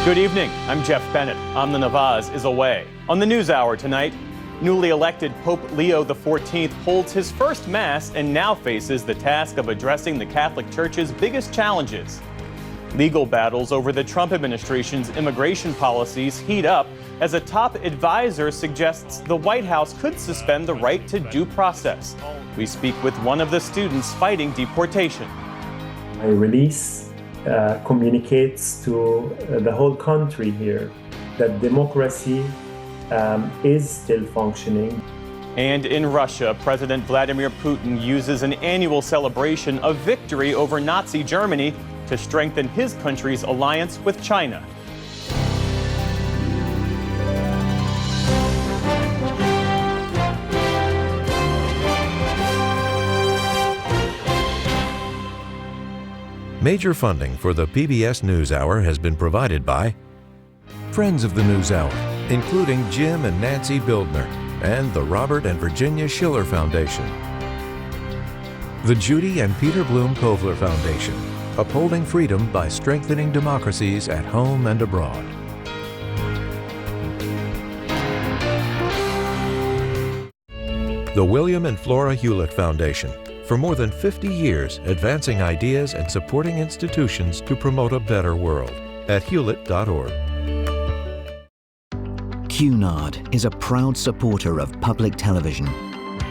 Good evening. I'm Jeff Bennett. Amna Nawaz is away. On the NewsHour tonight, newly elected Pope Leo XIV holds his first Mass and now faces the task of addressing the Catholic Church's biggest challenges. Legal battles over the Trump administration's immigration policies heat up as a top advisor suggests the White House could suspend the right to due process. We speak with one of the students fighting deportation. My release communicates to the whole country here that democracy is still functioning. And in Russia, President Vladimir Putin uses an annual celebration of victory over Nazi Germany to strengthen his country's alliance with China. Major funding for the PBS NewsHour has been provided by Friends of the NewsHour, including Jim and Nancy Bildner, and the Robert and Virginia Schiller Foundation. The Judy and Peter Bloom Kovler Foundation, upholding freedom by strengthening democracies at home and abroad. The William and Flora Hewlett Foundation, for more than 50 years advancing ideas and supporting institutions to promote a better world at hewlett.org. Cunard is a proud supporter of public television.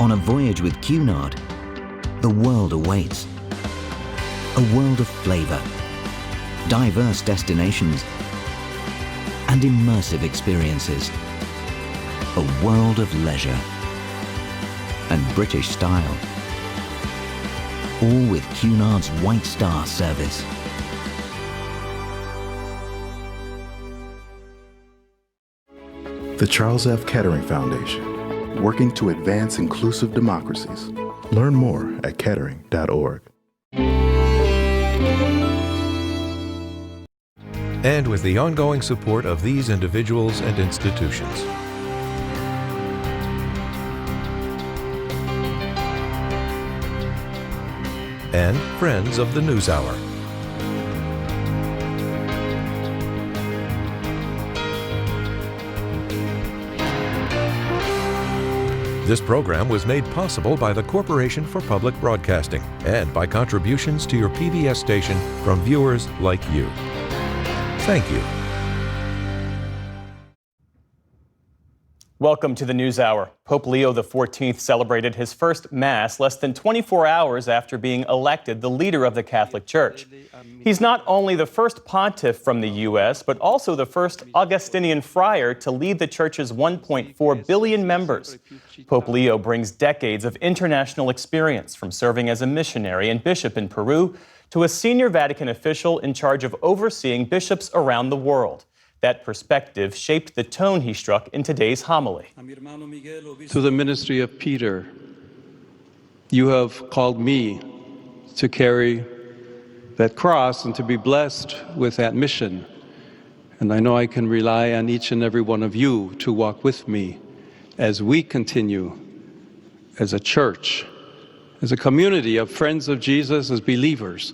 On a voyage with Cunard, the world awaits. A world of flavor, diverse destinations, and immersive experiences. A world of leisure and British style. All with Cunard's White Star service. The Charles F. Kettering Foundation, working to advance inclusive democracies. Learn more at kettering.org. And with the ongoing support of these individuals and institutions. And Friends of the NewsHour. This program was made possible by the Corporation for Public Broadcasting and by contributions to your PBS station from viewers like you. Thank you. Welcome to the NewsHour. Pope Leo XIV celebrated his first Mass less than 24 hours after being elected the leader of the Catholic Church. He's not only the first pontiff from the U.S., but also the first Augustinian friar to lead the Church's 1.4 billion members. Pope Leo brings decades of international experience, from serving as a missionary and bishop in Peru to a senior Vatican official in charge of overseeing bishops around the world. That perspective shaped the tone he struck in today's homily. To the ministry of Peter, you have called me to carry that cross and to be blessed with that mission. And I know I can rely on each and every one of you to walk with me as we continue as a church, as a community of friends of Jesus, as believers,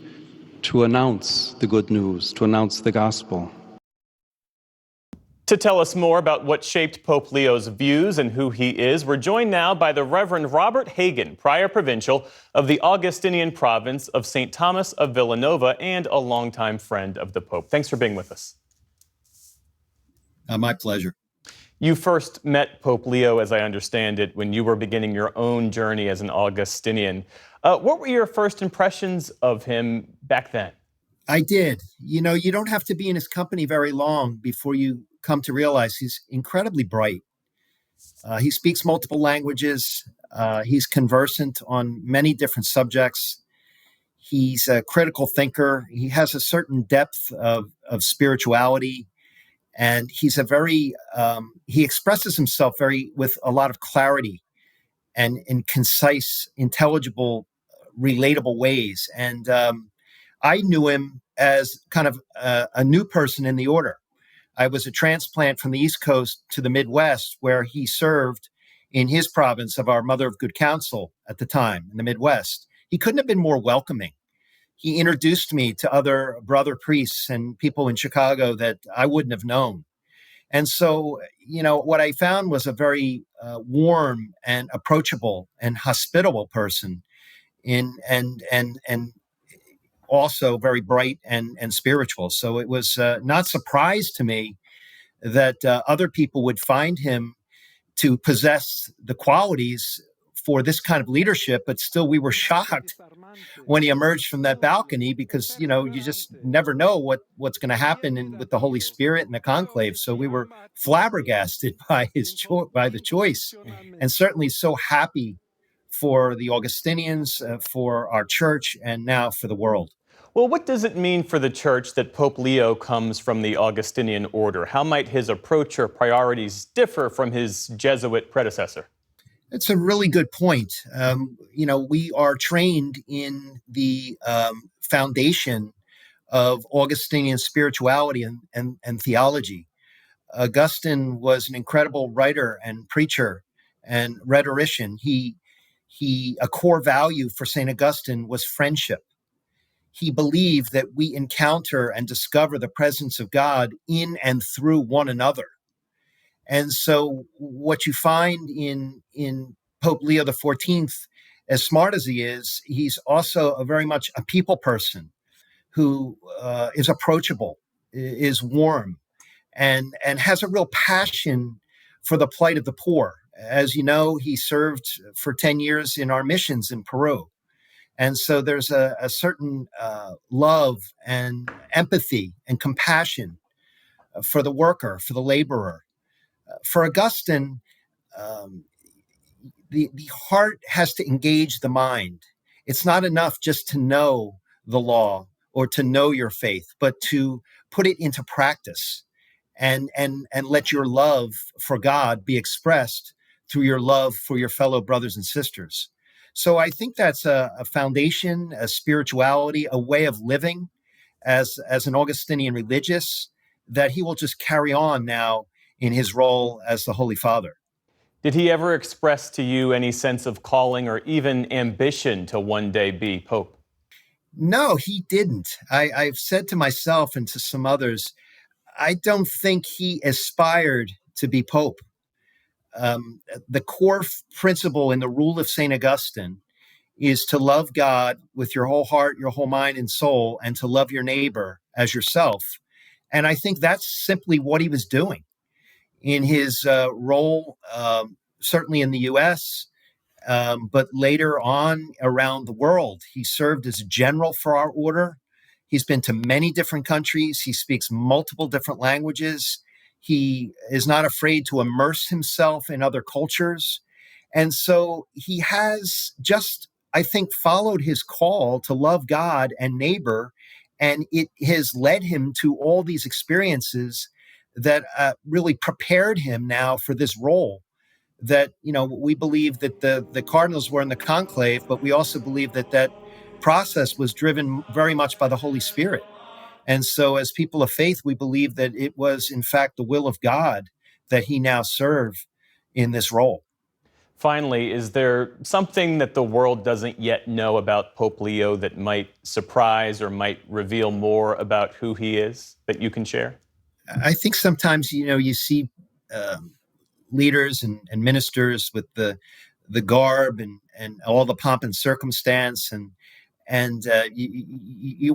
to announce the good news, to announce the gospel. To tell us more about what shaped Pope Leo's views and who he is, we're joined now by the Reverend Robert Hagan, Prior Provincial of the Augustinian province of St. Thomas of Villanova and a longtime friend of the Pope. Thanks for being with us. My pleasure. You first met Pope Leo, as I understand it, when you were beginning your own journey as an Augustinian. What were your first impressions of him back then? I did. You know, you don't have to be in his company very long before you come to realize he's incredibly bright. He speaks multiple languages. He's conversant on many different subjects. He's a critical thinker. He has a certain depth of spirituality. And he's he expresses himself with a lot of clarity and in concise, intelligible, relatable ways. And I knew him as kind of a new person in the order. I was a transplant from the East Coast to the Midwest, where he served in his province of our Mother of Good Counsel at the time in the Midwest. He couldn't have been more welcoming he introduced me to other brother priests and people in Chicago that I wouldn't have known. And so, what I found was a very warm and approachable and hospitable person, and also very bright and spiritual. So it was not surprised to me that other people would find him to possess the qualities for this kind of leadership, but still we were shocked when he emerged from that balcony because, you just never know what's going to happen with the Holy Spirit and the conclave. So we were flabbergasted by by the choice, and certainly so happy for the Augustinians, for our church, and now for the world. Well, what does it mean for the church that Pope Leo comes from the Augustinian order? How might his approach or priorities differ from his Jesuit predecessor? It's a really good point. We are trained in the foundation of Augustinian spirituality and theology. Augustine was an incredible writer and preacher and rhetorician. A core value for St. Augustine was friendship. He believed that we encounter and discover the presence of God in and through one another. And so what you find in Pope Leo XIV, as smart as he is, he's also very much a people person who is approachable, is warm, and has a real passion for the plight of the poor. As you know, he served for 10 years in our missions in Peru. And so there's a certain love and empathy and compassion for the worker, for the laborer. For Augustine, the heart has to engage the mind. It's not enough just to know the law or to know your faith, but to put it into practice and let your love for God be expressed through your love for your fellow brothers and sisters. So I think that's a foundation, a spirituality, a way of living as an Augustinian religious that he will just carry on now in his role as the Holy Father. Did he ever express to you any sense of calling or even ambition to one day be Pope? No, he didn't. I've said to myself and to some others, I don't think he aspired to be Pope. The core principle in the rule of St. Augustine is to love God with your whole heart, your whole mind and soul, and to love your neighbor as yourself. And I think that's simply what he was doing in his role, certainly in the U.S., but later on around the world. He served as a general for our order. He's been to many different countries. He speaks multiple different languages. He is not afraid to immerse himself in other cultures. And so he has just, I think, followed his call to love God and neighbor. And it has led him to all these experiences that really prepared him now for this role. That, we believe that the cardinals were in the conclave, but we also believe that process was driven very much by the Holy Spirit. And so as people of faith, we believe that it was, in fact, the will of God that he now serve in this role. Finally, is there something that the world doesn't yet know about Pope Leo that might surprise or might reveal more about who he is that you can share? I think sometimes, you see leaders and ministers with the garb and all the pomp and circumstance, and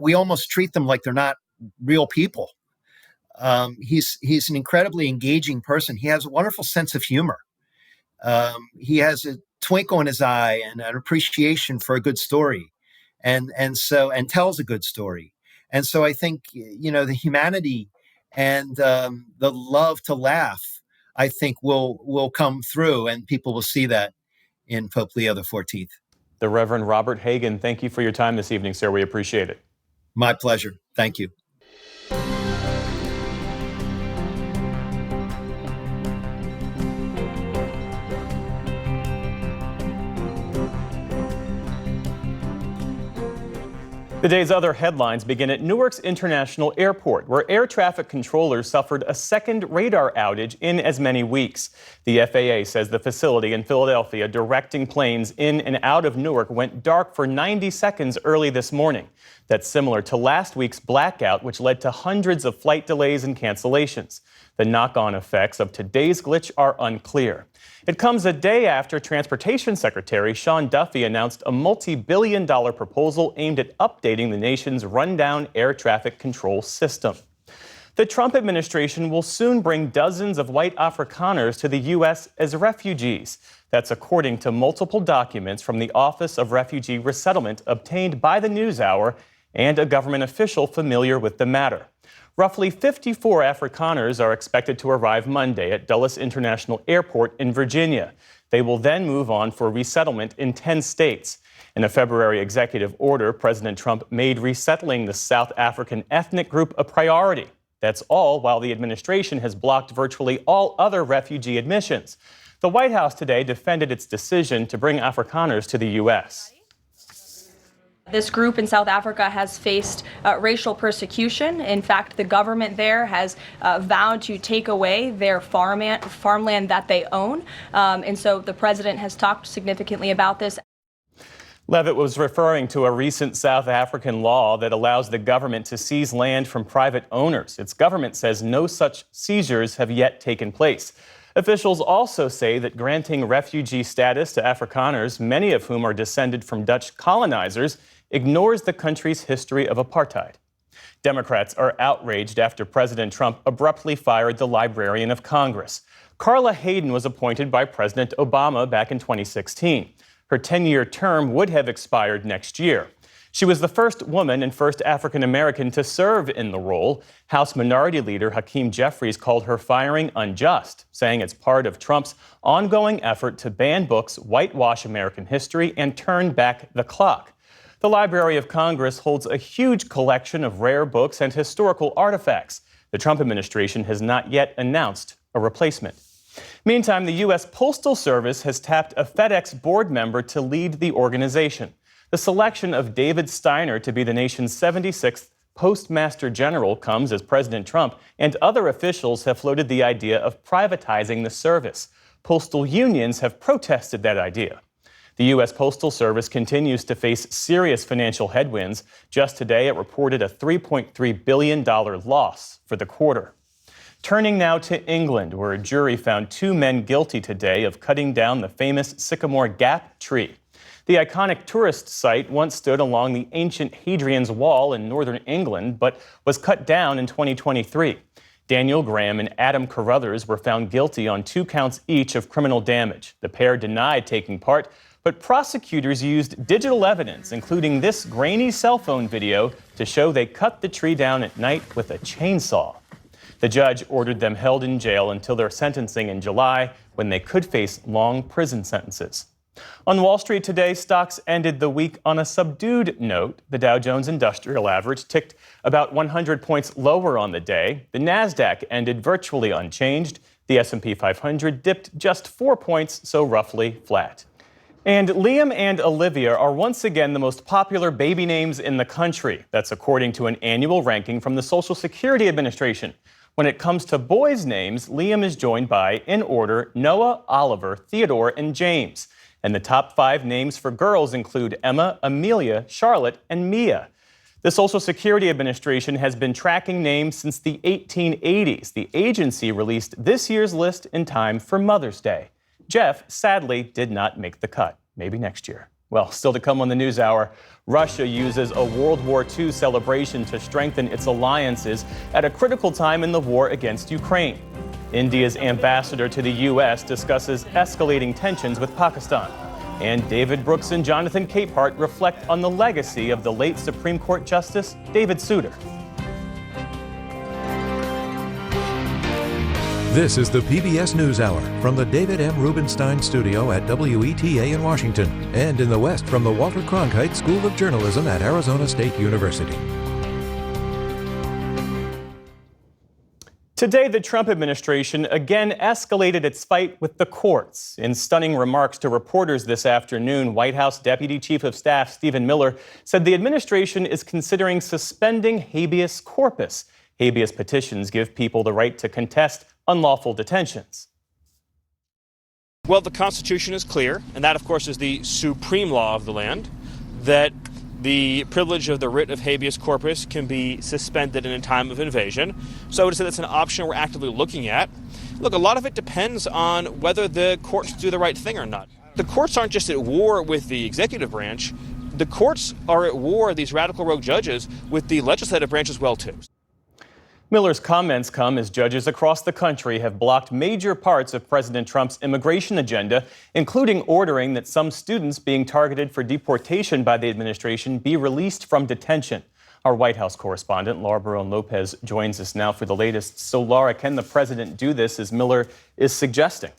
we almost treat them like they're not real people. He's an incredibly engaging person. He has a wonderful sense of humor. He has a twinkle in his eye and an appreciation for a good story, and tells a good story. And so I think the humanity and the love to laugh, I think will come through, and people will see that in Pope Leo XIV. The Reverend Robert Hagan, thank you for your time this evening, sir. We appreciate it. My pleasure. Thank you. The day's other headlines begin at Newark's International Airport, where air traffic controllers suffered a second radar outage in as many weeks. The FAA says the facility in Philadelphia directing planes in and out of Newark went dark for 90 seconds early this morning. That's similar to last week's blackout, which led to hundreds of flight delays and cancellations. The knock-on effects of today's glitch are unclear. It comes a day after Transportation Secretary Sean Duffy announced a multi-billion-dollar proposal aimed at updating the nation's rundown air traffic control system. The Trump administration will soon bring dozens of white Afrikaners to the U.S. as refugees. That's according to multiple documents from the Office of Refugee Resettlement obtained by the NewsHour and a government official familiar with the matter. Roughly 54 Afrikaners are expected to arrive Monday at Dulles International Airport in Virginia. They will then move on for resettlement in 10 states. In a February executive order, President Trump made resettling the South African ethnic group a priority. That's all while the administration has blocked virtually all other refugee admissions. The White House today defended its decision to bring Afrikaners to the U.S. This group in South Africa has faced racial persecution. In fact, the government there has vowed to take away their farmland that they own. And so the president has talked significantly about this. Levitt was referring to a recent South African law that allows the government to seize land from private owners. Its government says no such seizures have yet taken place. Officials also say that granting refugee status to Afrikaners, many of whom are descended from Dutch colonizers, ignores the country's history of apartheid. Democrats are outraged after President Trump abruptly fired the Librarian of Congress. Carla Hayden was appointed by President Obama back in 2016. Her 10-year term would have expired next year. She was the first woman and first African-American to serve in the role. House Minority Leader Hakeem Jeffries called her firing unjust, saying it's part of Trump's ongoing effort to ban books, whitewash American history, and turn back the clock. The Library of Congress holds a huge collection of rare books and historical artifacts. The Trump administration has not yet announced a replacement. Meantime, the U.S. Postal Service has tapped a FedEx board member to lead the organization. The selection of David Steiner to be the nation's 76th Postmaster General comes as President Trump and other officials have floated the idea of privatizing the service. Postal unions have protested that idea. The U.S. Postal Service continues to face serious financial headwinds. Just today, it reported a $3.3 billion loss for the quarter. Turning now to England, where a jury found two men guilty today of cutting down the famous Sycamore Gap tree. The iconic tourist site once stood along the ancient Hadrian's Wall in northern England, but was cut down in 2023. Daniel Graham and Adam Carruthers were found guilty on 2 counts each of criminal damage. The pair denied taking part, but prosecutors used digital evidence, including this grainy cell phone video, to show they cut the tree down at night with a chainsaw. The judge ordered them held in jail until their sentencing in July, when they could face long prison sentences. On Wall Street today, stocks ended the week on a subdued note. The Dow Jones Industrial Average ticked about 100 points lower on the day. The Nasdaq ended virtually unchanged. The S&P 500 dipped just 4 points, so roughly flat. And Liam and Olivia are once again the most popular baby names in the country. That's according to an annual ranking from the Social Security Administration. When it comes to boys' names, Liam is joined by, in order, Noah, Oliver, Theodore, and James. And the top 5 names for girls include Emma, Amelia, Charlotte, and Mia. The Social Security Administration has been tracking names since the 1880s. The agency released this year's list in time for Mother's Day. Jeff, sadly, did not make the cut. Maybe next year. Well, still to come on the NewsHour, Russia uses a World War II celebration to strengthen its alliances at a critical time in the war against Ukraine. India's ambassador to the U.S. discusses escalating tensions with Pakistan. And David Brooks and Jonathan Capehart reflect on the legacy of the late Supreme Court Justice David Souter. This is the PBS NewsHour from the David M. Rubenstein Studio at WETA in Washington and in the West from the Walter Cronkite School of Journalism at Arizona State University. Today, the Trump administration again escalated its fight with the courts. In stunning remarks to reporters this afternoon, White House Deputy Chief of Staff Stephen Miller said the administration is considering suspending habeas corpus. Habeas petitions give people the right to contest unlawful detentions. Well, the Constitution is clear, and that, of course, is the supreme law of the land, that the privilege of the writ of habeas corpus can be suspended in a time of invasion. So I would say that's an option we're actively looking at. Look, a lot of it depends on whether the courts do the right thing or not. The courts aren't just at war with the executive branch. The courts are at war, these radical rogue judges, with the legislative branch as well, too. Miller's comments come as judges across the country have blocked major parts of President Trump's immigration agenda, including ordering that some students being targeted for deportation by the administration be released from detention. Our White House correspondent, Laura Barón-Lopez, joins us now for the latest. So, Laura, can the president do this, as Miller is suggesting?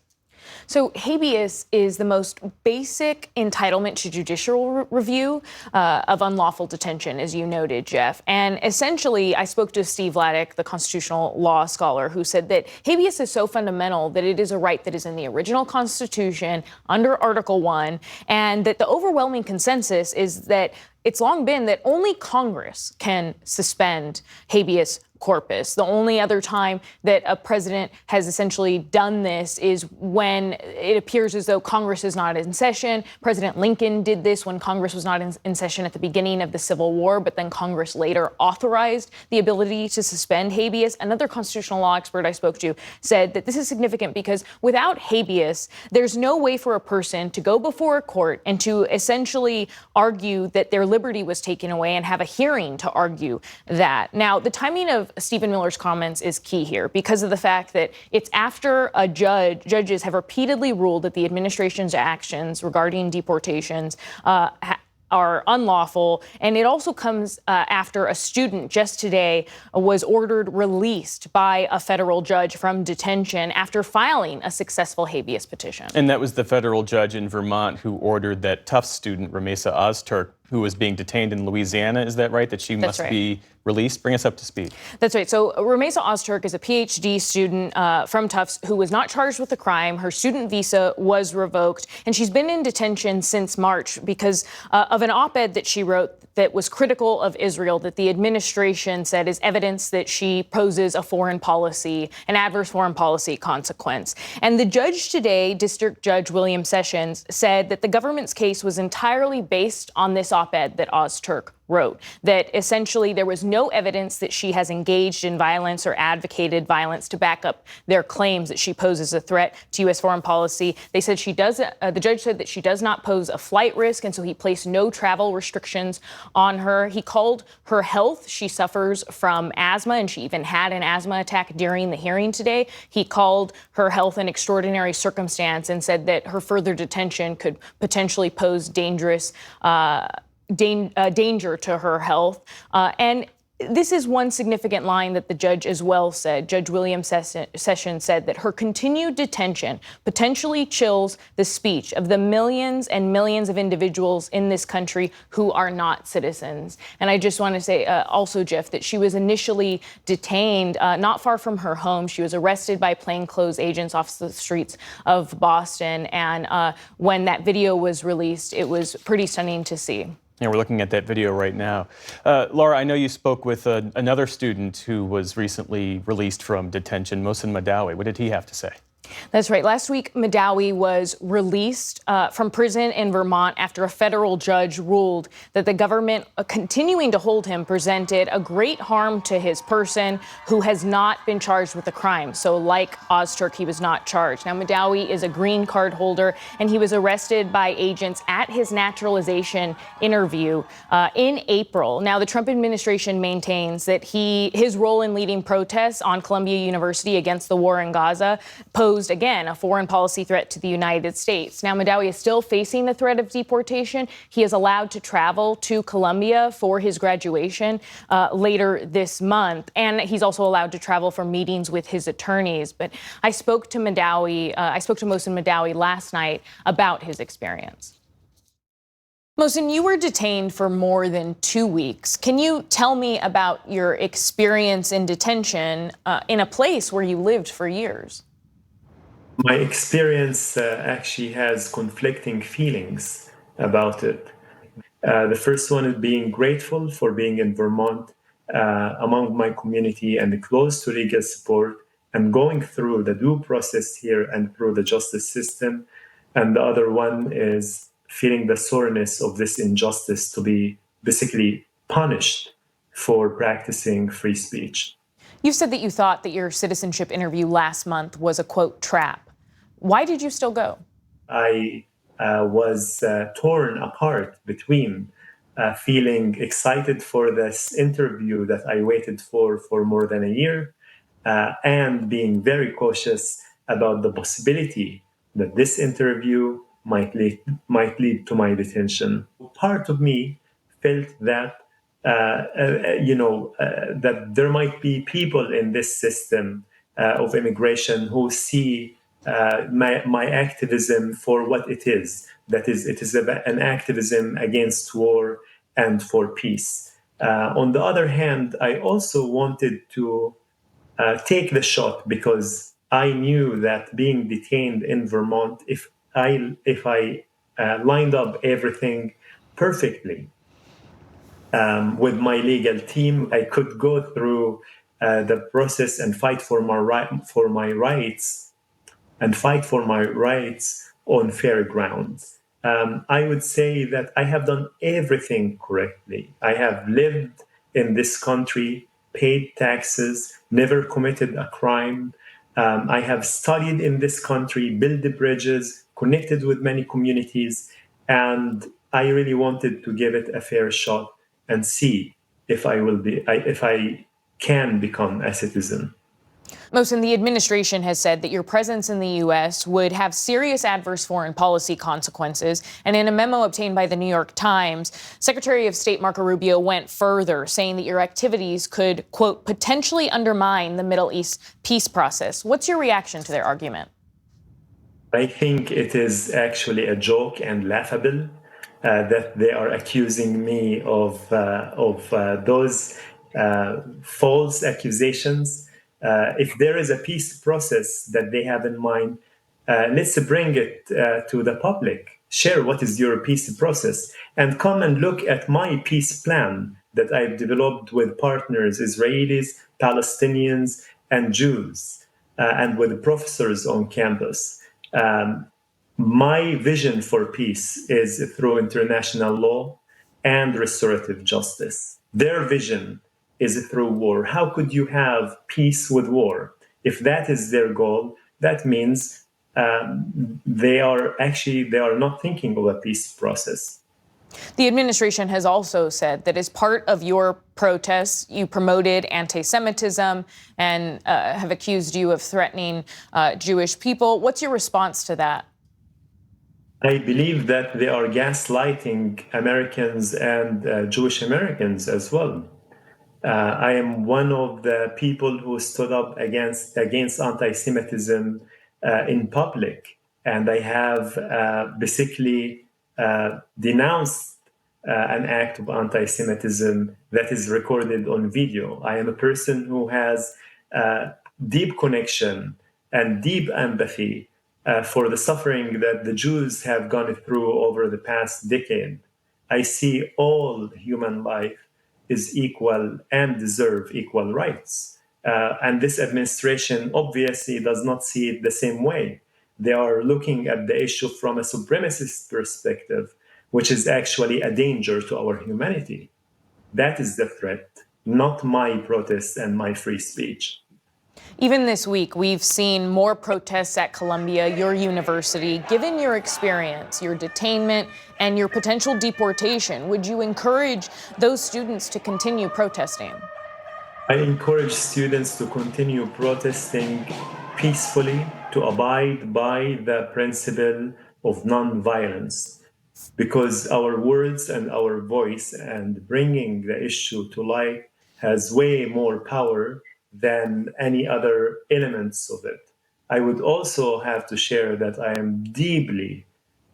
So habeas is the most basic entitlement to judicial review of unlawful detention, as you noted, Jeff. And essentially, I spoke to Steve Vladeck, the constitutional law scholar, who said that habeas is so fundamental that it is a right that is in the original Constitution under Article 1, and that the overwhelming consensus is that it's long been that only Congress can suspend habeas corpus. The only other time that a president has essentially done this is when it appears as though Congress is not in session. President Lincoln did this when Congress was not in session at the beginning of the Civil War, but then Congress later authorized the ability to suspend habeas. Another constitutional law expert I spoke to said that this is significant because without habeas, there's no way for a person to go before a court and to essentially argue that their liberty was taken away and have a hearing to argue that. Now, the timing of Stephen Miller's comments is key here because of the fact that it's after judges have repeatedly ruled that the administration's actions regarding deportations are unlawful. And it also comes after a student just today was ordered released by a federal judge from detention after filing a successful habeas petition. And that was the federal judge in Vermont who ordered that Tufts student, Ramesa Ozturk, who was being detained in Louisiana, is that right? That she must be released? Bring us up to speed. That's right. So Ramesa Ozturk is a PhD student from Tufts who was not charged with a crime. Her student visa was revoked, and she's been in detention since March because of an op-ed that she wrote that was critical of Israel, that the administration said is evidence that she poses a foreign policy, an adverse foreign policy consequence. And the judge today, District Judge William Sessions, said that the government's case was entirely based on this op-ed that Ozturk wrote, that essentially there was no evidence that she has engaged in violence or advocated violence to back up their claims that she poses a threat to U.S. foreign policy. They said she does, the judge said that she does not pose a flight risk, and so he placed no travel restrictions on her. He called her health. She suffers from asthma, and she even had an asthma attack during the hearing today. He called her health an extraordinary circumstance and said that her further detention could potentially pose dangerous danger to her health. And this is one significant line that the judge as well said. Judge William Sessions said that her continued detention potentially chills the speech of the millions and millions of individuals in this country who are not citizens. And I just want to say also, Jeff, that she was initially detained not far from her home. She was arrested by plainclothes agents off the streets of Boston. And when that video was released, it was pretty stunning to see. Yeah, we're looking at that video right now. Laura, I know you spoke with another student who was recently released from detention, Mohsen Madawi. What did he have to say? That's right. Last week, Madawi was released from prison in Vermont after a federal judge ruled that the government continuing to hold him presented a great harm to his person who has not been charged with a crime. So like Ozturk, he was not charged. Now, Madawi is a green card holder, and he was arrested by agents at his naturalization interview in April. Now, the Trump administration maintains that his role in leading protests on Columbia University against the war in Gaza posed, again, a foreign policy threat to the United States. Now, Madawi is still facing the threat of deportation. He is allowed to travel to Columbia for his graduation later this month, and he's also allowed to travel for meetings with his attorneys. But I spoke to Mohsen Madawi last night about his experience. Mohsen, you were detained for more than 2 weeks. Can you tell me about your experience in detention in a place where you lived for years? My experience actually has conflicting feelings about it. The first one is being grateful for being in Vermont among my community and close to legal support and going through the due process here and through the justice system. And the other one is feeling the soreness of this injustice to be basically punished for practicing free speech. You said that you thought that your citizenship interview last month was a, quote, trap. Why did you still go? I was torn apart between feeling excited for this interview that I waited for more than a year and being very cautious about the possibility that this interview might lead to my detention. Part of me felt that that there might be people in this system of immigration who see my activism for what it is. That is, it is an activism against war and for peace. On the other hand, I also wanted to take the shot because I knew that being detained in Vermont, if I lined up everything perfectly with my legal team, I could go through the process and fight for my rights and fight for my rights on fair grounds. I would say that I have done everything correctly. I have lived in this country, paid taxes, never committed a crime. I have studied in this country, built the bridges, connected with many communities, and I really wanted to give it a fair shot and see if I can become a citizen. Mohsen, the administration has said that your presence in the U.S. would have serious adverse foreign policy consequences. And in a memo obtained by the New York Times, Secretary of State Marco Rubio went further, saying that your activities could, quote, potentially undermine the Middle East peace process. What's your reaction to their argument? I think it is actually a joke and laughable that they are accusing me of those false accusations. If there is a peace process that they have in mind, let's bring it to the public. Share what is your peace process and come and look at my peace plan that I've developed with partners, Israelis, Palestinians, and Jews, and with professors on campus. My vision for peace is through international law and restorative justice. Their vision is through war. How could you have peace with war? If that is their goal, that means they are not thinking of a peace process. The administration has also said that as part of your protests, you promoted anti-Semitism and have accused you of threatening Jewish people. What's your response to that? I believe that they are gaslighting Americans and Jewish Americans as well. I am one of the people who stood up against anti-Semitism in public, and I have basically denounced an act of anti-Semitism that is recorded on video. I am a person who has deep connection and deep empathy for the suffering that the Jews have gone through over the past decade. I see all human life is equal and deserve equal rights. And this administration obviously does not see it the same way. They are looking at the issue from a supremacist perspective, which is actually a danger to our humanity. That is the threat, not my protests and my free speech. Even this week, we've seen more protests at Columbia, your university. Given your experience, your detainment, and your potential deportation, would you encourage those students to continue protesting? I encourage students to continue protesting peacefully, to abide by the principle of nonviolence, because our words and our voice and bringing the issue to light has way more power than any other elements of it. I would also have to share that I am deeply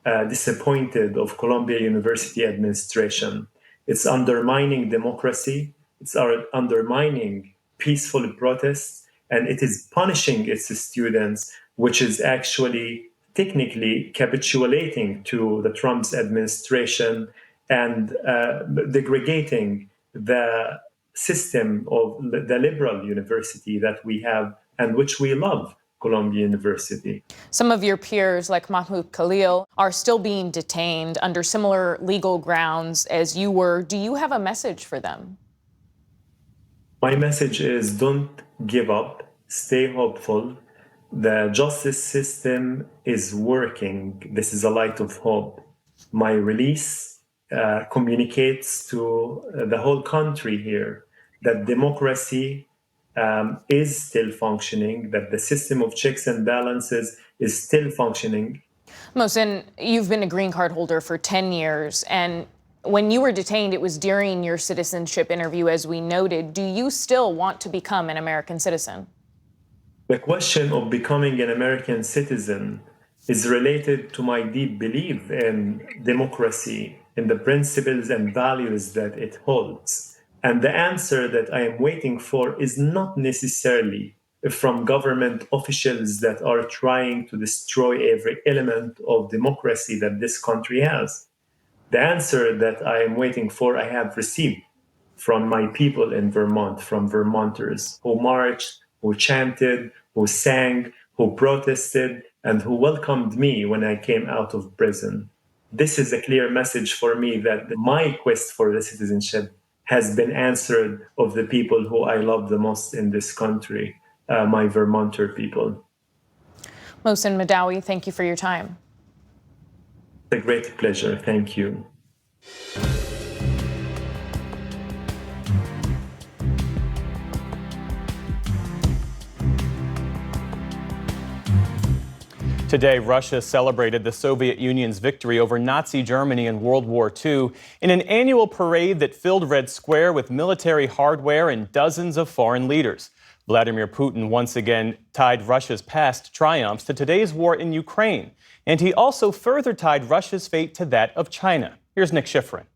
disappointed of Columbia University administration. It's undermining democracy, it's undermining peaceful protests, and it is punishing its students, which is actually technically capitulating to the Trump's administration and degrading the system of the liberal university that we have and which we love, Columbia University. Some of your peers, like Mahmoud Khalil, are still being detained under similar legal grounds as you were. Do you have a message for them? My message is don't give up, stay hopeful. The justice system is working. This is a light of hope. My release communicates to the whole country here that democracy is still functioning, that the system of checks and balances is still functioning. Mohsen, you've been a green card holder for 10 years, and when you were detained, it was during your citizenship interview, as we noted. Do you still want to become an American citizen? The question of becoming an American citizen is related to my deep belief in democracy, in the principles and values that it holds. And the answer that I am waiting for is not necessarily from government officials that are trying to destroy every element of democracy that this country has. The answer that I am waiting for, I have received from my people in Vermont, from Vermonters who marched, who chanted, who sang, who protested, and who welcomed me when I came out of prison. This is a clear message for me that my quest for the citizenship has been answered of the people who I love the most in this country, my Vermonter people. Mohsen Madawi, thank you for your time. It's a great pleasure. Thank you. Today, Russia celebrated the Soviet Union's victory over Nazi Germany in World War II in an annual parade that filled Red Square with military hardware and dozens of foreign leaders. Vladimir Putin once again tied Russia's past triumphs to today's war in Ukraine, and he also further tied Russia's fate to that of China. Here's Nick Schifrin.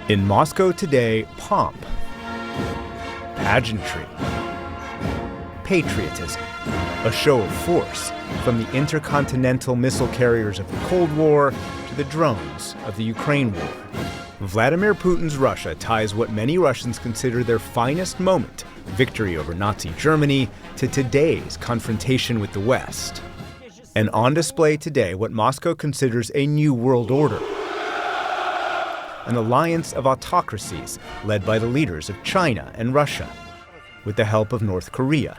In Moscow today, pomp, pageantry, patriotism, a show of force, from the intercontinental missile carriers of the Cold War to the drones of the Ukraine war. Vladimir Putin's Russia ties what many Russians consider their finest moment, victory over Nazi Germany, to today's confrontation with the West. And on display today, what Moscow considers a new world order, an alliance of autocracies led by the leaders of China and Russia, with the help of North Korea,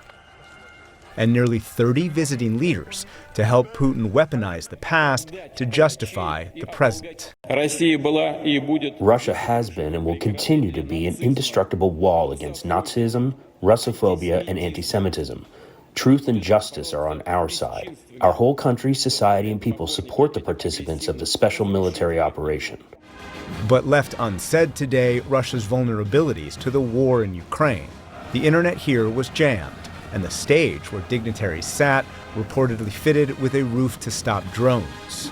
and nearly 30 visiting leaders to help Putin weaponize the past to justify the present. Russia has been and will continue to be an indestructible wall against Nazism, Russophobia, and anti-Semitism. Truth and justice are on our side. Our whole country, society, and people support the participants of the special military operation. But left unsaid today, Russia's vulnerabilities to the war in Ukraine. The internet here was jammed, and the stage where dignitaries sat reportedly fitted with a roof to stop drones.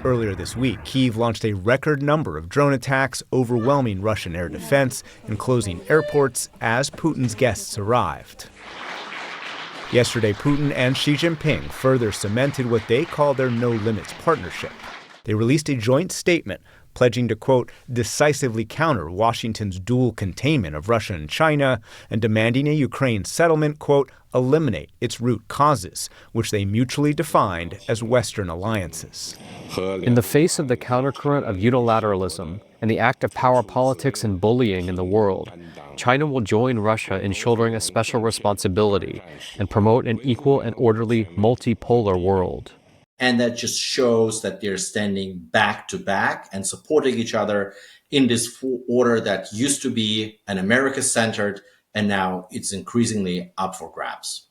Earlier this week, Kyiv launched a record number of drone attacks, overwhelming Russian air defense and closing airports as Putin's guests arrived. Yesterday, Putin and Xi Jinping further cemented what they call their no-limits partnership. They released a joint statement pledging to, quote, decisively counter Washington's dual containment of Russia and China, and demanding a Ukraine settlement, quote, eliminate its root causes, which they mutually defined as Western alliances. In the face of the countercurrent of unilateralism and the active power politics and bullying in the world, China will join Russia in shouldering a special responsibility and promote an equal and orderly multipolar world. And that just shows that they're standing back to back and supporting each other in this order that used to be an America-centered, and now it's increasingly up for grabs.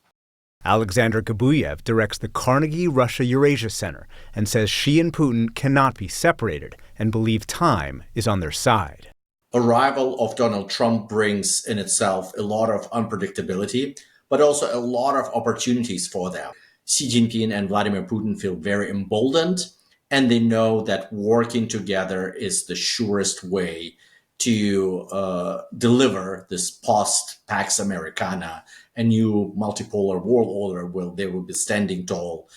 Alexander Gabuyev directs the Carnegie Russia-Eurasia Center and says Xi and Putin cannot be separated and believe time is on their side. arrival of Donald Trump brings in itself a lot of unpredictability, but also a lot of opportunities for them. Xi Jinping and Vladimir Putin feel very emboldened, and they know that working together is the surest way to deliver this post-Pax Americana, a new multipolar world order where they will be standing tall,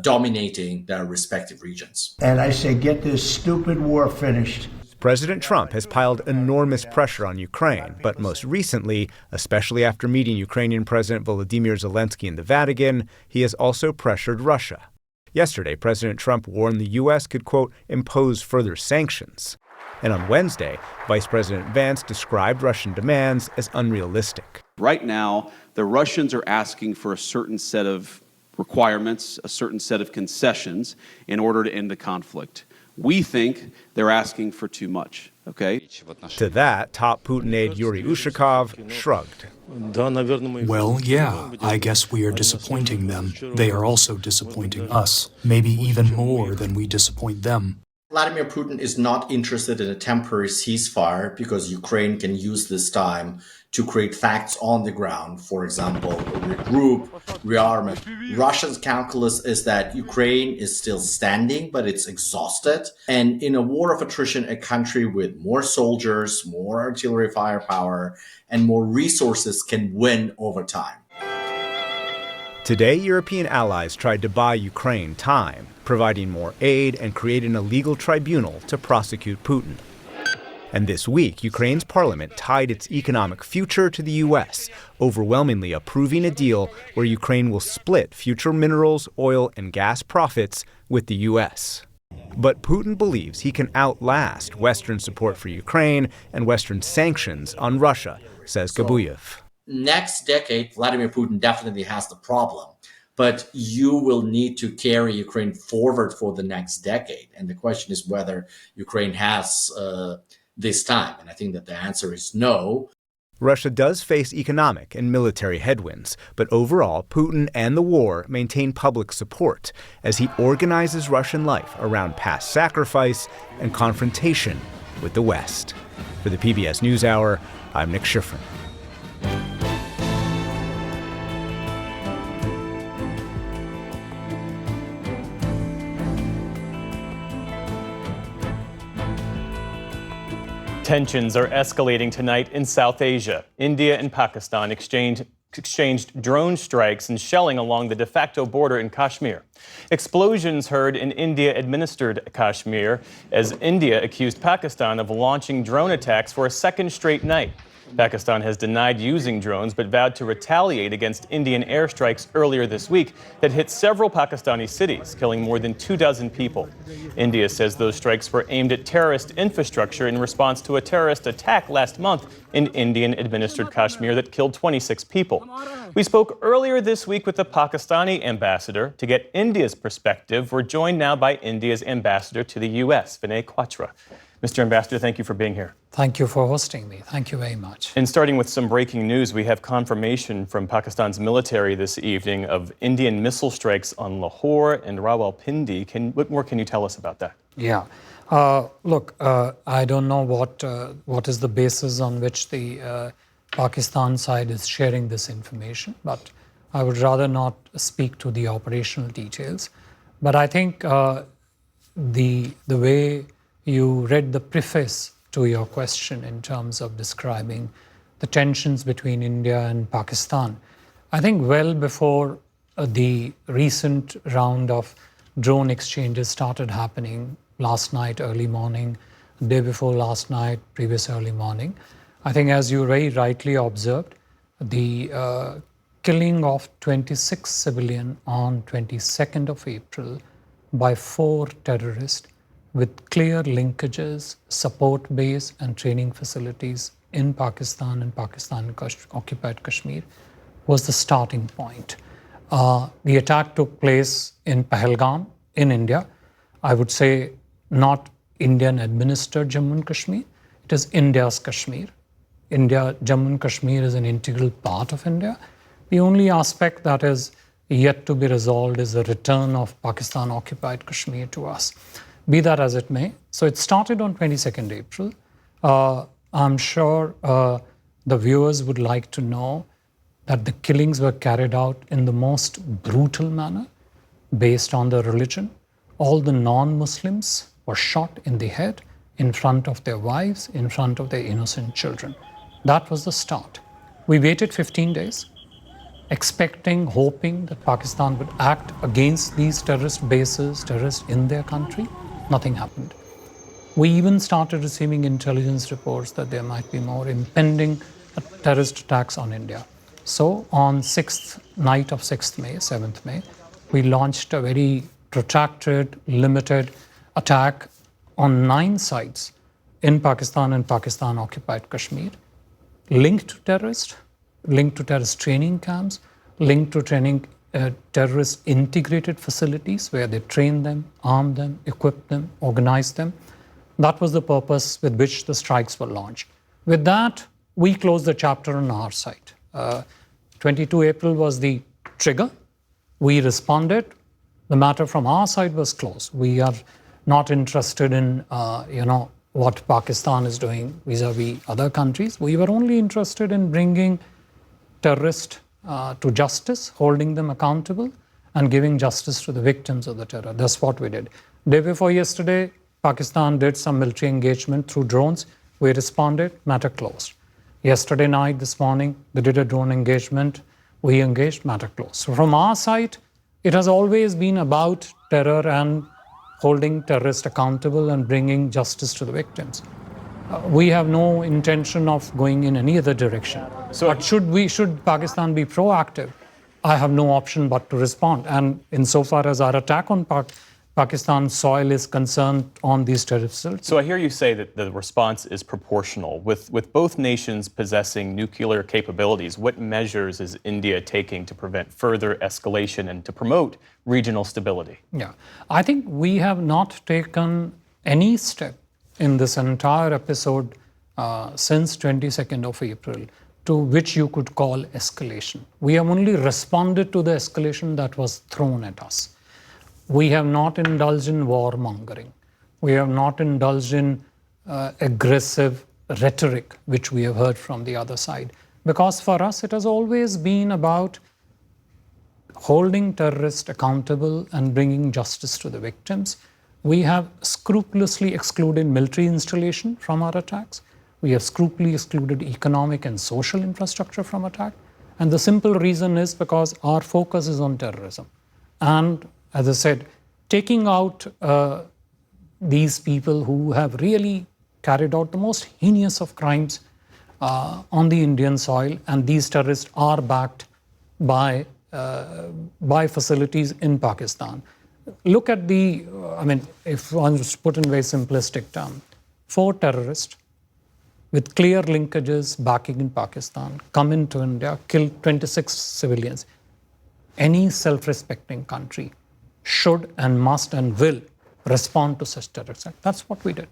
dominating their respective regions. And I say, get this stupid war finished. President Trump has piled enormous pressure on Ukraine, but most recently, especially after meeting Ukrainian President Volodymyr Zelensky in the Vatican, he has also pressured Russia. Yesterday, President Trump warned the U.S. could, quote, impose further sanctions. And on Wednesday, Vice President Vance described Russian demands as unrealistic. Right now, the Russians are asking for a certain set of requirements, a certain set of concessions in order to end the conflict. We think they're asking for too much, okay? To that, top Putin aide Yuri Ushakov shrugged. Well, yeah, I guess we are disappointing them. They are also disappointing us, maybe even more than we disappoint them. Vladimir Putin is not interested in a temporary ceasefire because Ukraine can use this time to create facts on the ground. For example, regroup, rearmament. Russia's calculus is that Ukraine is still standing, but it's exhausted. And in a war of attrition, a country with more soldiers, more artillery firepower, and more resources can win over time. Today, European allies tried to buy Ukraine time, providing more aid and creating a legal tribunal to prosecute Putin. And this week, Ukraine's parliament tied its economic future to the U.S., overwhelmingly approving a deal where Ukraine will split future minerals, oil, and gas profits with the U.S. But Putin believes he can outlast Western support for Ukraine and Western sanctions on Russia, says Gabuyev. Next decade, Vladimir Putin definitely has the problem, but you will need to carry Ukraine forward for the next decade. And the question is whether Ukraine has this time. And I think that the answer is no. Russia does face economic and military headwinds, but overall, Putin and the war maintain public support as he organizes Russian life around past sacrifice and confrontation with the West. For the PBS NewsHour, I'm Nick Schifrin. Tensions are escalating tonight in South Asia. India and Pakistan exchanged drone strikes and shelling along the de facto border in Kashmir. Explosions heard in India-administered Kashmir as India accused Pakistan of launching drone attacks for a second straight night. Pakistan has denied using drones but vowed to retaliate against Indian airstrikes earlier this week that hit several Pakistani cities, killing more than 24 people. India says those strikes were aimed at terrorist infrastructure in response to a terrorist attack last month in Indian-administered Kashmir that killed 26 people. We spoke earlier this week with the Pakistani ambassador to get India's perspective. We're joined now by India's ambassador to the U.S., Vinay Quatra. Mr. Ambassador, thank you for being here. Thank you for hosting me. Thank you very much. And starting with some breaking news, we have confirmation from Pakistan's military this evening of Indian missile strikes on Lahore and Rawalpindi. What more can you tell us about that? Yeah. Look, I don't know what is the basis on which the Pakistan side is sharing this information, but I would rather not speak to the operational details. But I think the way you read the preface to your question in terms of describing the tensions between India and Pakistan. I think well before the recent round of drone exchanges started happening last night, early morning, day before last night, previous early morning, I think as you very rightly observed, the killing of 26 civilians on 22nd of April by 4 terrorists with clear linkages, support base and training facilities in Pakistan and Pakistan-occupied Kashmir was the starting point. The attack took place in Pahalgam in India. I would say not Indian-administered Jammu and Kashmir. It is India's Kashmir. Jammu and Kashmir is an integral part of India. The only aspect that is yet to be resolved is the return of Pakistan-occupied Kashmir to us. Be that as it may. So it started on 22nd April. I'm sure the viewers would like to know that the killings were carried out in the most brutal manner based on their religion. All the non-Muslims were shot in the head in front of their wives, in front of their innocent children. That was the start. We waited 15 days, expecting, hoping that Pakistan would act against these terrorist bases, terrorists in their country. Nothing happened. We even started receiving intelligence reports that there might be more impending terrorist attacks on India. So on 6th night of 6th May, 7th May, we launched a very protracted, limited attack on 9 sites in Pakistan and Pakistan-occupied Kashmir, linked to terrorist training camps, linked to training terrorist integrated facilities where they train them, arm them, equip them, organize them. That was the purpose with which the strikes were launched. With that, we closed the chapter on our side. 22 April was the trigger. We responded. The matter from our side was closed. We are not interested in, what Pakistan is doing vis-a-vis other countries. We were only interested in bringing terrorists to justice, holding them accountable, and giving justice to the victims of the terror. That's what we did. Day before yesterday, Pakistan did some military engagement through drones. We responded, matter closed. Yesterday night, this morning, they did a drone engagement. We engaged, matter closed. So from our side, it has always been about terror and holding terrorists accountable and bringing justice to the victims. We have no intention of going in any other direction. But should Pakistan be proactive, I have no option but to respond. And insofar as our attack on Pakistan's soil is concerned on these terrorist facilities. So I hear you say that the response is proportional. With both nations possessing nuclear capabilities, what measures is India taking to prevent further escalation and to promote regional stability? Yeah, I think we have not taken any step in this entire episode since 22nd of April to which you could call escalation. We have only responded to the escalation that was thrown at us. We have not indulged in warmongering. We have not indulged in aggressive rhetoric, which we have heard from the other side. Because for us, it has always been about holding terrorists accountable and bringing justice to the victims. We have scrupulously excluded military installation from our attacks. We have scrupulously excluded economic and social infrastructure from attack. And the simple reason is because our focus is on terrorism. And as I said, taking out these people who have really carried out the most heinous of crimes on the Indian soil, and these terrorists are backed by facilities in Pakistan. Look at if one was put in very simplistic terms, 4 terrorists with clear linkages backing in Pakistan come into India, kill 26 civilians. Any self-respecting country should and must and will respond to such terrorist acts. That's what we did.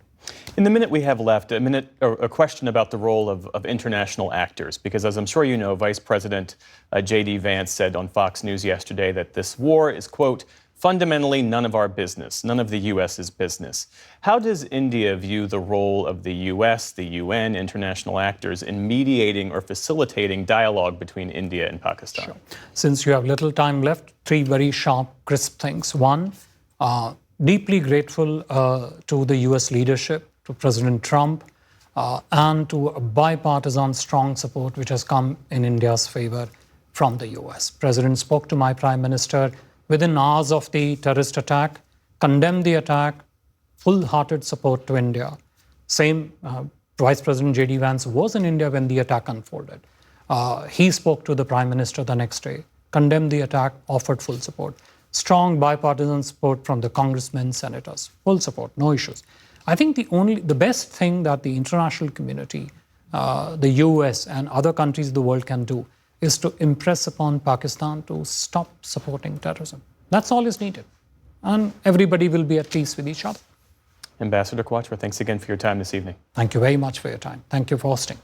In the minute we have left, a question about the role of international actors, because as I'm sure you know, Vice President J.D. Vance said on Fox News yesterday that this war is, quote, fundamentally none of our business, none of the U.S.'s business. How does India view the role of the U.S., the UN, international actors in mediating or facilitating dialogue between India and Pakistan? Sure. Since you have little time left, 3 very sharp, crisp things. One, deeply grateful to the U.S. leadership, to President Trump, and to a bipartisan strong support which has come in India's favor from the U.S. President spoke to my Prime Minister within hours of the terrorist attack, condemned the attack, full-hearted support to India. Same, Vice President J.D. Vance was in India when the attack unfolded. He spoke to the Prime Minister the next day, condemned the attack, offered full support. Strong bipartisan support from the congressmen, senators, full support, no issues. I think the best thing that the international community, the US and other countries of the world can do is to impress upon Pakistan to stop supporting terrorism. That's all is needed. And everybody will be at peace with each other. Ambassador Quatra, thanks again for your time this evening. Thank you very much for your time. Thank you for hosting.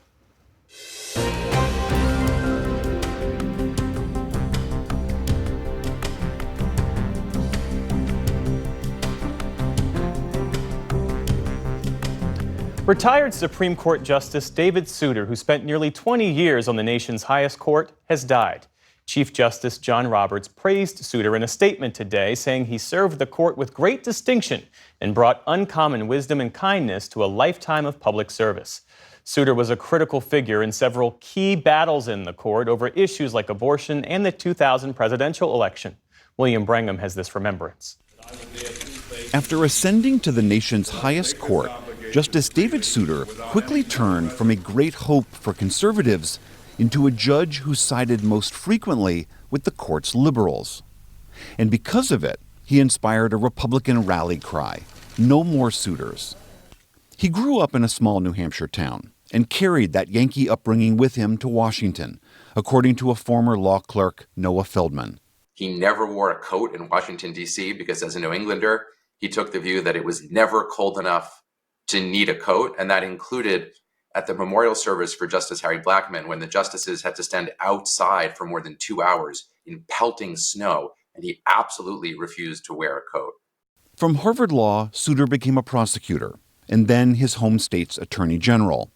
Retired Supreme Court Justice David Souter, who spent nearly 20 years on the nation's highest court, has died. Chief Justice John Roberts praised Souter in a statement today, saying he served the court with great distinction and brought uncommon wisdom and kindness to a lifetime of public service. Souter was a critical figure in several key battles in the court over issues like abortion and the 2000 presidential election. William Brangham has this remembrance. After ascending to the nation's highest court, Justice David Souter quickly turned from a great hope for conservatives into a judge who sided most frequently with the court's liberals. And because of it, he inspired a Republican rally cry, "No more Souters." He grew up in a small New Hampshire town and carried that Yankee upbringing with him to Washington, according to a former law clerk, Noah Feldman. He never wore a coat in Washington, D.C., because as a New Englander, he took the view that it was never cold enough to need a coat, and that included at the memorial service for Justice Harry Blackmun, when the justices had to stand outside for more than 2 hours in pelting snow, and he absolutely refused to wear a coat. From Harvard Law, Souter became a prosecutor, and then his home state's attorney general.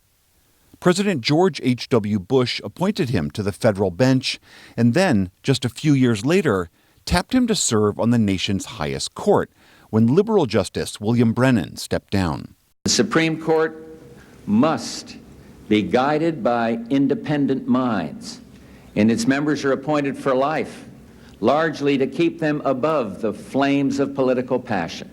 President George H.W. Bush appointed him to the federal bench, and then, just a few years later, tapped him to serve on the nation's highest court, when liberal Justice William Brennan stepped down. The Supreme Court must be guided by independent minds, and its members are appointed for life, largely to keep them above the flames of political passion.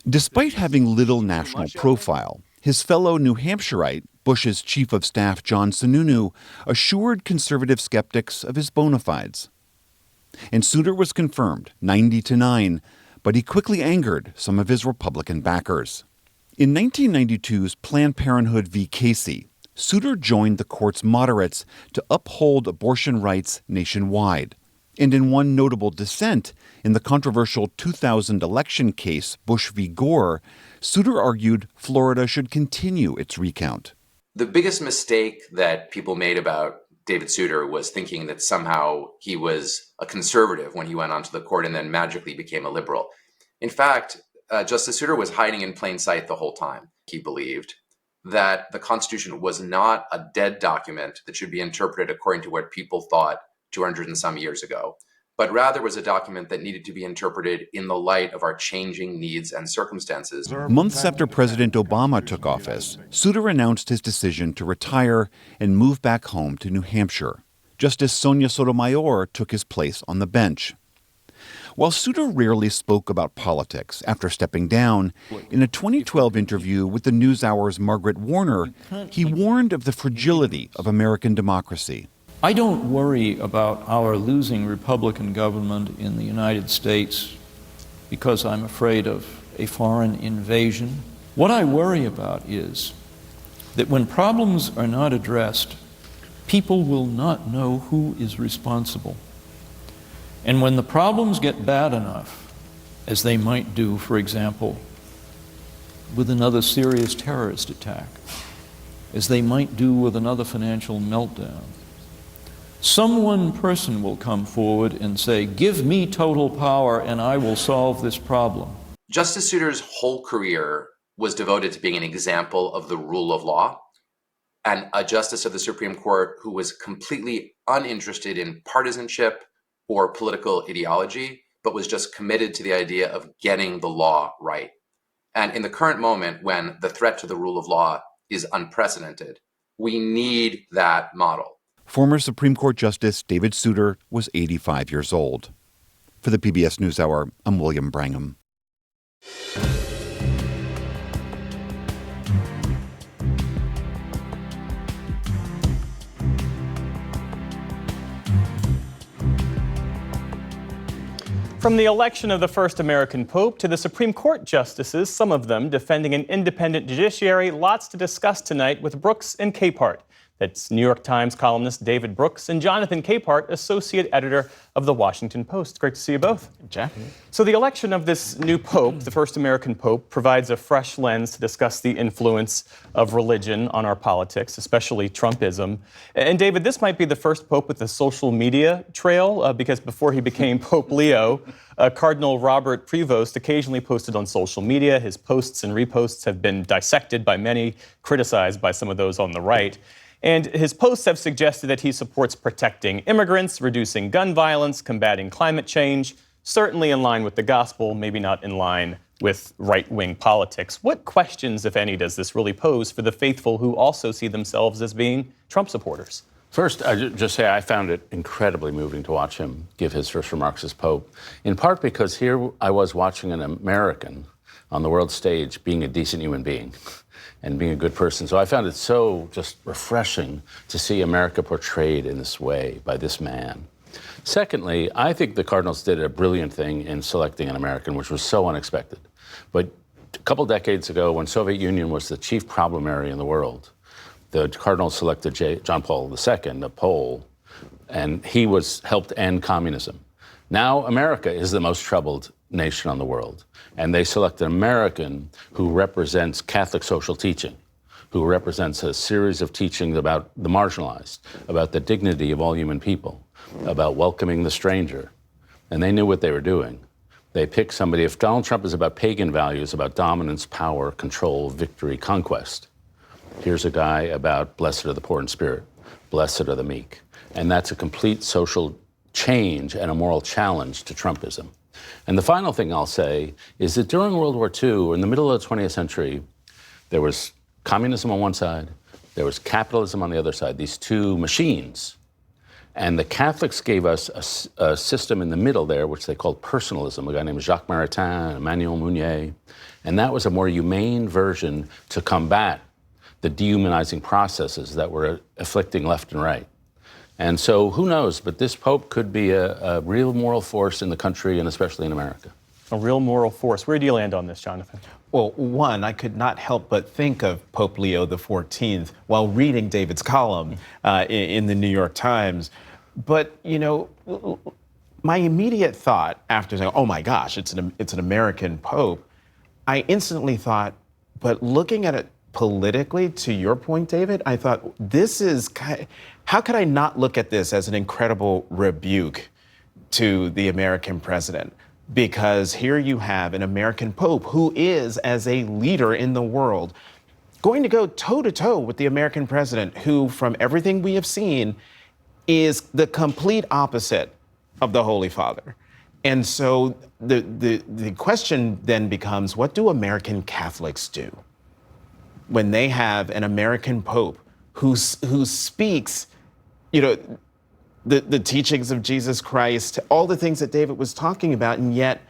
Despite having little national profile, his fellow New Hampshireite, Bush's chief of staff John Sununu, assured conservative skeptics of his bona fides. And Souter was confirmed 90-9, but he quickly angered some of his Republican backers. In 1992's Planned Parenthood v. Casey, Souter joined the court's moderates to uphold abortion rights nationwide. And in one notable dissent, in the controversial 2000 election case Bush v. Gore, Souter argued Florida should continue its recount. The biggest mistake that people made about David Souter was thinking that somehow he was a conservative when he went onto the court and then magically became a liberal. In fact, Justice Souter was hiding in plain sight the whole time. He believed that the Constitution was not a dead document that should be interpreted according to what people thought 200 and some years ago, but rather was a document that needed to be interpreted in the light of our changing needs and circumstances. Months after President Obama took office, Souter announced his decision to retire and move back home to New Hampshire. Justice Sonia Sotomayor took his place on the bench. While Souter rarely spoke about politics after stepping down, in a 2012 interview with the NewsHour's Margaret Warner, he warned of the fragility of American democracy. I don't worry about our losing Republican government in the United States because I'm afraid of a foreign invasion. What I worry about is that when problems are not addressed, people will not know who is responsible. And when the problems get bad enough, as they might do, for example, with another serious terrorist attack, as they might do with another financial meltdown, some one person will come forward and say, "Give me total power and I will solve this problem." Justice Souter's whole career was devoted to being an example of the rule of law, and a justice of the Supreme Court who was completely uninterested in partisanship or political ideology, but was just committed to the idea of getting the law right. And in the current moment, when the threat to the rule of law is unprecedented, we need that model. Former Supreme Court Justice David Souter was 85 years old. For the PBS NewsHour, I'm William Brangham. From the election of the first American Pope to the Supreme Court justices, some of them defending an independent judiciary, lots to discuss tonight with Brooks and Capehart. That's New York Times columnist David Brooks and Jonathan Capehart, associate editor of The Washington Post. Great to see you both. Jack. So the election of this new pope, the first American pope, provides a fresh lens to discuss the influence of religion on our politics, especially Trumpism. And David, this might be the first pope with a social media trail, because before he became Pope Leo, Cardinal Robert Prevost occasionally posted on social media. His posts and reposts have been dissected by many, criticized by some of those on the right. And his posts have suggested that he supports protecting immigrants, reducing gun violence, combating climate change, certainly in line with the gospel, maybe not in line with right-wing politics. What questions, if any, does this really pose for the faithful who also see themselves as being Trump supporters? First, I just say I found it incredibly moving to watch him give his first remarks as Pope, in part because here I was watching an American on the world stage being a decent human being and being a good person. So I found it so just refreshing to see America portrayed in this way by this man. Secondly, I think the Cardinals did a brilliant thing in selecting an American, which was so unexpected. But a couple decades ago, when Soviet Union was the chief problem area in the world, the Cardinals selected John Paul II, a Pole, and he helped end communism. Now America is the most troubled nation on the world, and they select an American who represents Catholic social teaching, who represents a series of teachings about the marginalized, about the dignity of all human people, about welcoming the stranger. And they knew what they were doing. They picked somebody. If Donald Trump is about pagan values, about dominance, power, control, victory, conquest, here's a guy about blessed are the poor in spirit, blessed are the meek. And that's a complete social change and a moral challenge to Trumpism. And the final thing I'll say is that during World War II, in the middle of the 20th century, there was communism on one side, there was capitalism on the other side, these two machines. And the Catholics gave us a system in the middle there, which they called personalism, a guy named Jacques Maritain, Emmanuel Mounier. And that was a more humane version to combat the dehumanizing processes that were afflicting left and right. And so who knows, but this Pope could be a real moral force in the country and especially in America. A real moral force. Where do you land on this, Jonathan? Well, one, I could not help but think of Pope Leo XIV while reading David's column in the New York Times. But, you know, my immediate thought after saying, oh my gosh, it's an American Pope, I instantly thought, but looking at it politically, to your point, David, I thought, how could I not look at this as an incredible rebuke to the American president? Because here you have an American Pope who is, as a leader in the world, going to go toe-to-toe with the American president, who, from everything we have seen, is the complete opposite of the Holy Father. And so the question then becomes, what do American Catholics do when they have an American Pope who speaks, you know, the teachings of Jesus Christ, all the things that David was talking about, and yet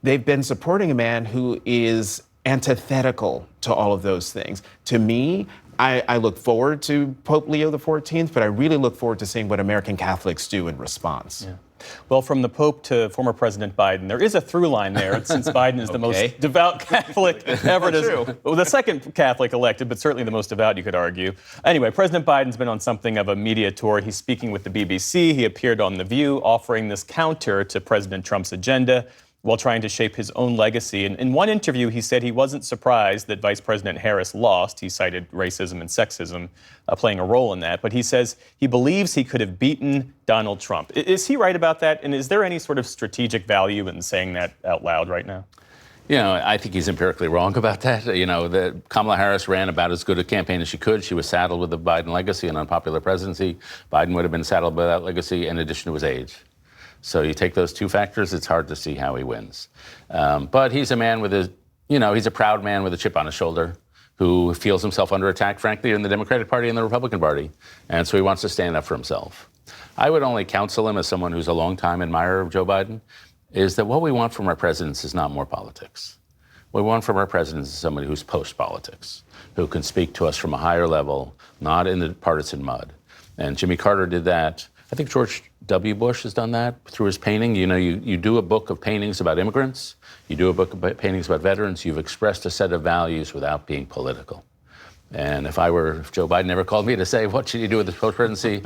they've been supporting a man who is antithetical to all of those things? To me, I look forward to Pope Leo XIV, but I really look forward to seeing what American Catholics do in response. Yeah. Well, from the Pope to former President Biden, there is a through line there, since Biden is the most devout Catholic ever. The second Catholic elected, but certainly the most devout, you could argue. Anyway, President Biden's been on something of a media tour. He's speaking with the BBC. He appeared on The View, offering this counter to President Trump's agenda while trying to shape his own legacy. In one interview, he said he wasn't surprised that Vice President Harris lost. He cited racism and sexism playing a role in that. But he says he believes he could have beaten Donald Trump. Is he right about that? And is there any sort of strategic value in saying that out loud right now? You know, I think he's empirically wrong about that. You know, Kamala Harris ran about as good a campaign as she could. She was saddled with the Biden legacy, an unpopular presidency. Biden would have been saddled with that legacy in addition to his age. So you take those two factors, it's hard to see how he wins. But he's a man with he's a proud man with a chip on his shoulder who feels himself under attack, frankly, in the Democratic Party and the Republican Party. And so he wants to stand up for himself. I would only counsel him, as someone who's a longtime admirer of Joe Biden, is that what we want from our presidents is not more politics. What we want from our presidents is somebody who's post-politics, who can speak to us from a higher level, not in the partisan mud. And Jimmy Carter did that. I think George W. Bush has done that through his painting. You know, you do a book of paintings about immigrants, you do a book of paintings about veterans, you've expressed a set of values without being political. And if Joe Biden ever called me to say, what should you do with the post-presidency,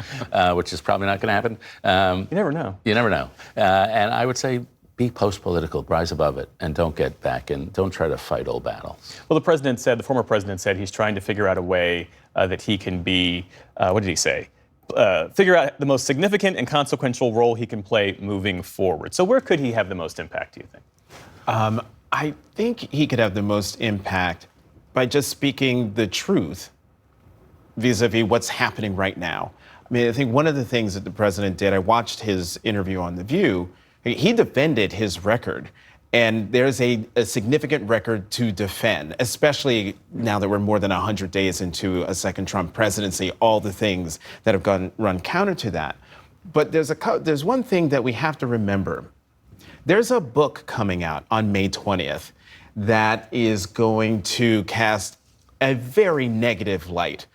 which is probably not going to happen. You never know. You never know. And I would say, be post-political, rise above it, and don't get back in. Don't try to fight old battles. Well, the former president said he's trying to figure out a way that he can be, what did he say? Figure out the most significant and consequential role he can play moving forward. So where could he have the most impact, do you think? I think he could have the most impact by just speaking the truth vis-a-vis what's happening right now. I mean, I think one of the things that the president did, I watched his interview on The View, he defended his record. And there's a significant record to defend, especially now that we're more than 100 days into a second Trump presidency, all the things that have run counter to that. But there's one thing that we have to remember. There's a book coming out on May 20th that is going to cast a very negative light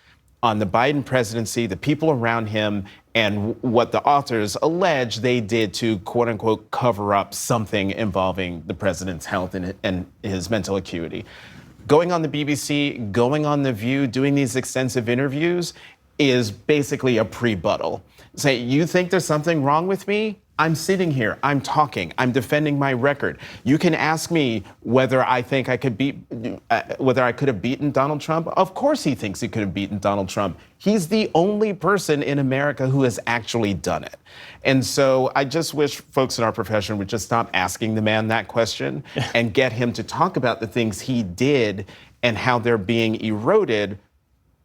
on the Biden presidency, the people around him, and what the authors allege they did to, quote unquote, cover up something involving the president's health and his mental acuity. Going on the BBC, going on The View, doing these extensive interviews is basically a pre-buttal. Say, you think there's something wrong with me? I'm sitting here, I'm talking, I'm defending my record. You can ask me whether I think I could whether I could have beaten Donald Trump. Of course he thinks he could have beaten Donald Trump. He's the only person in America who has actually done it. And so I just wish folks in our profession would just stop asking the man that question and get him to talk about the things he did and how they're being eroded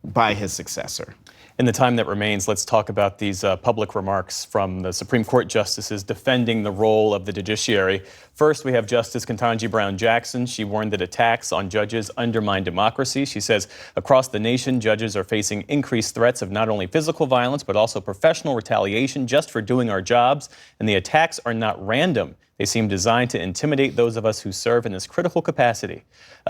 by his successor. In the time that remains, let's talk about these public remarks from the Supreme Court justices defending the role of the judiciary. First, we have Justice Ketanji Brown Jackson. She warned that attacks on judges undermine democracy. She says across the nation, judges are facing increased threats of not only physical violence, but also professional retaliation just for doing our jobs. And the attacks are not random. They seem designed to intimidate those of us who serve in this critical capacity.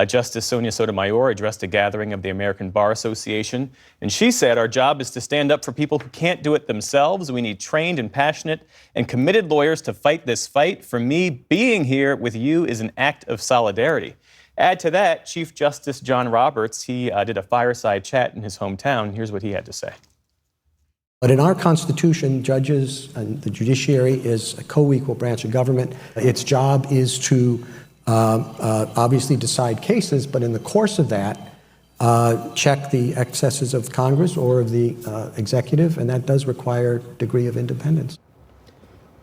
Justice Sonia Sotomayor addressed a gathering of the American Bar Association, and she said our job is to stand up for people who can't do it themselves. We need trained and passionate and committed lawyers to fight this fight. For me, being here with you is an act of solidarity. Add to that, Chief Justice John Roberts, he did a fireside chat in his hometown. Here's what he had to say. But in our Constitution, judges and the judiciary is a co-equal branch of government. Its job is to obviously decide cases, but in the course of that, check the excesses of Congress or of the executive, and that does require a degree of independence.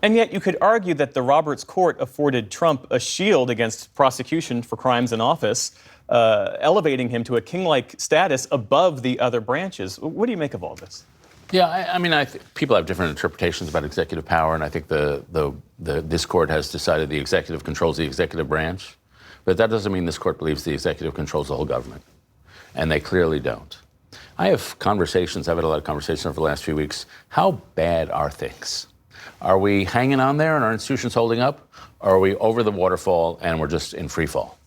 And yet you could argue that the Roberts Court afforded Trump a shield against prosecution for crimes in office, elevating him to a king-like status above the other branches. What do you make of all this? Yeah, I mean, people have different interpretations about executive power, and I think this court has decided the executive controls the executive branch, but that doesn't mean this court believes the executive controls the whole government, and they clearly don't. I've had a lot of conversations over the last few weeks. How bad are things? Are we hanging on there and our institutions holding up, or are we over the waterfall and we're just in free fall?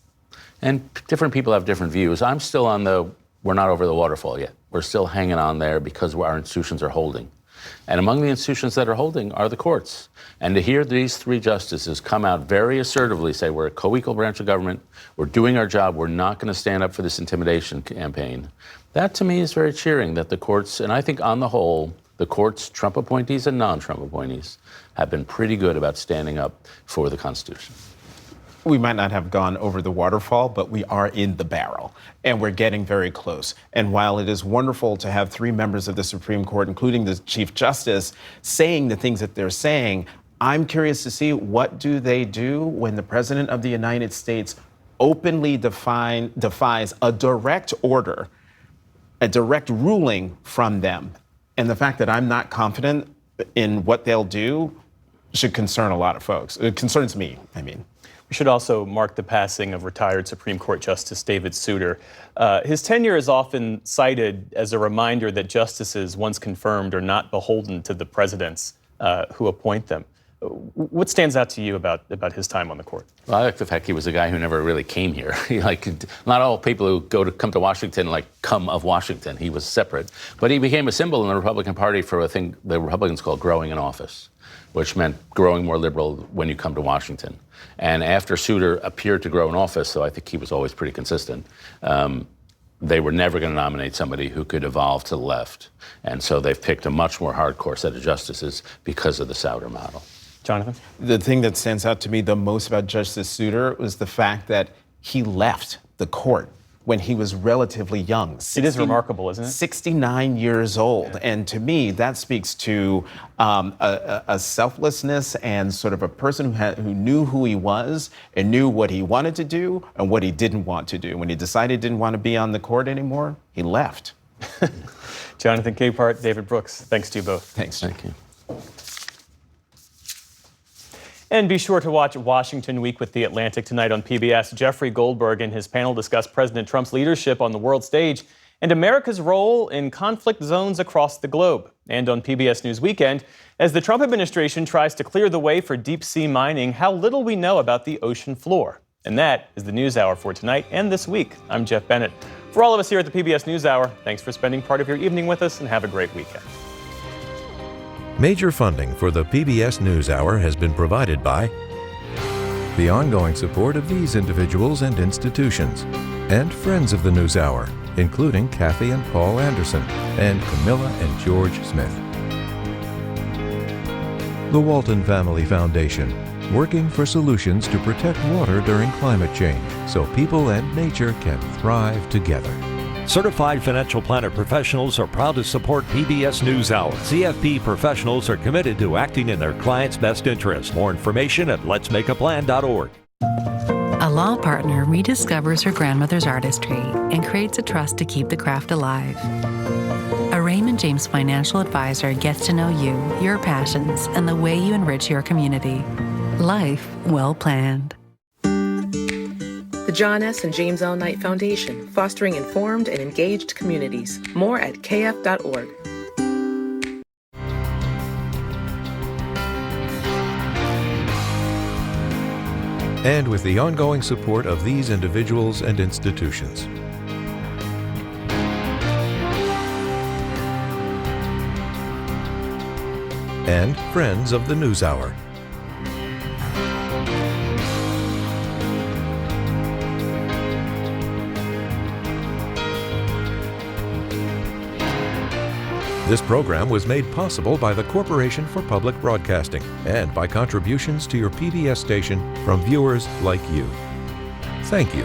And different people have different views. I'm still on we're not over the waterfall yet. We're still hanging on there because our institutions are holding. And among the institutions that are holding are the courts. And to hear these three justices come out very assertively say we're a co-equal branch of government, we're doing our job, we're not going to stand up for this intimidation campaign, that to me is very cheering that the courts, and I think on the whole, the courts, Trump appointees and non-Trump appointees, have been pretty good about standing up for the Constitution. We might not have gone over the waterfall, but we are in the barrel, and we're getting very close. And while it is wonderful to have three members of the Supreme Court, including the Chief Justice, saying the things that they're saying, I'm curious to see what do they do when the President of the United States openly defies a direct order, a direct ruling from them. And the fact that I'm not confident in what they'll do should concern a lot of folks. It concerns me, I mean. We should also mark the passing of retired Supreme Court Justice David Souter. His tenure is often cited as a reminder that justices, once confirmed, are not beholden to the presidents who appoint them. What stands out to you about his time on the court? Well, I like the fact he was a guy who never really came here. Not all people who come to Washington come of Washington. He was separate. But he became a symbol in the Republican Party for a thing the Republicans call growing in office, which meant growing more liberal when you come to Washington. And after Souter appeared to grow in office, so I think he was always pretty consistent, they were never going to nominate somebody who could evolve to the left. And so they've picked a much more hardcore set of justices because of the Souter model. Jonathan? The thing that stands out to me the most about Justice Souter was the fact that he left the court when he was relatively young. It is remarkable, isn't it? 69 years old. And to me, that speaks to a selflessness and sort of a person who knew who he was and knew what he wanted to do and what he didn't want to do. When he decided he didn't want to be on the court anymore, he left. Jonathan Capehart, David Brooks, thanks to you both. Thanks. Thank you. And be sure to watch Washington Week with The Atlantic tonight on PBS. Jeffrey Goldberg and his panel discuss President Trump's leadership on the world stage and America's role in conflict zones across the globe. And on PBS News Weekend, as the Trump administration tries to clear the way for deep-sea mining, how little we know about the ocean floor. And that is the NewsHour for tonight and this week. I'm Jeff Bennett. For all of us here at the PBS NewsHour, thanks for spending part of your evening with us and have a great weekend. Major funding for the PBS NewsHour has been provided by the ongoing support of these individuals and institutions, and friends of the NewsHour, including Kathy and Paul Anderson, and Camilla and George Smith. The Walton Family Foundation, working for solutions to protect water during climate change so people and nature can thrive together. Certified financial planner professionals are proud to support PBS NewsHour. CFP professionals are committed to acting in their clients' best interest. More information at letsmakeaplan.org. A law partner rediscovers her grandmother's artistry and creates a trust to keep the craft alive. A Raymond James financial advisor gets to know you, your passions, and the way you enrich your community. Life well planned. The John S. and James L. Knight Foundation, fostering informed and engaged communities. More at kf.org. And with the ongoing support of these individuals and institutions. And friends of the NewsHour. This program was made possible by the Corporation for Public Broadcasting and by contributions to your PBS station from viewers like you. Thank you.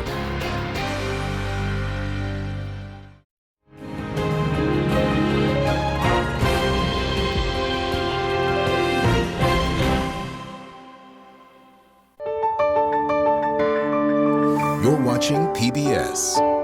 You're watching PBS.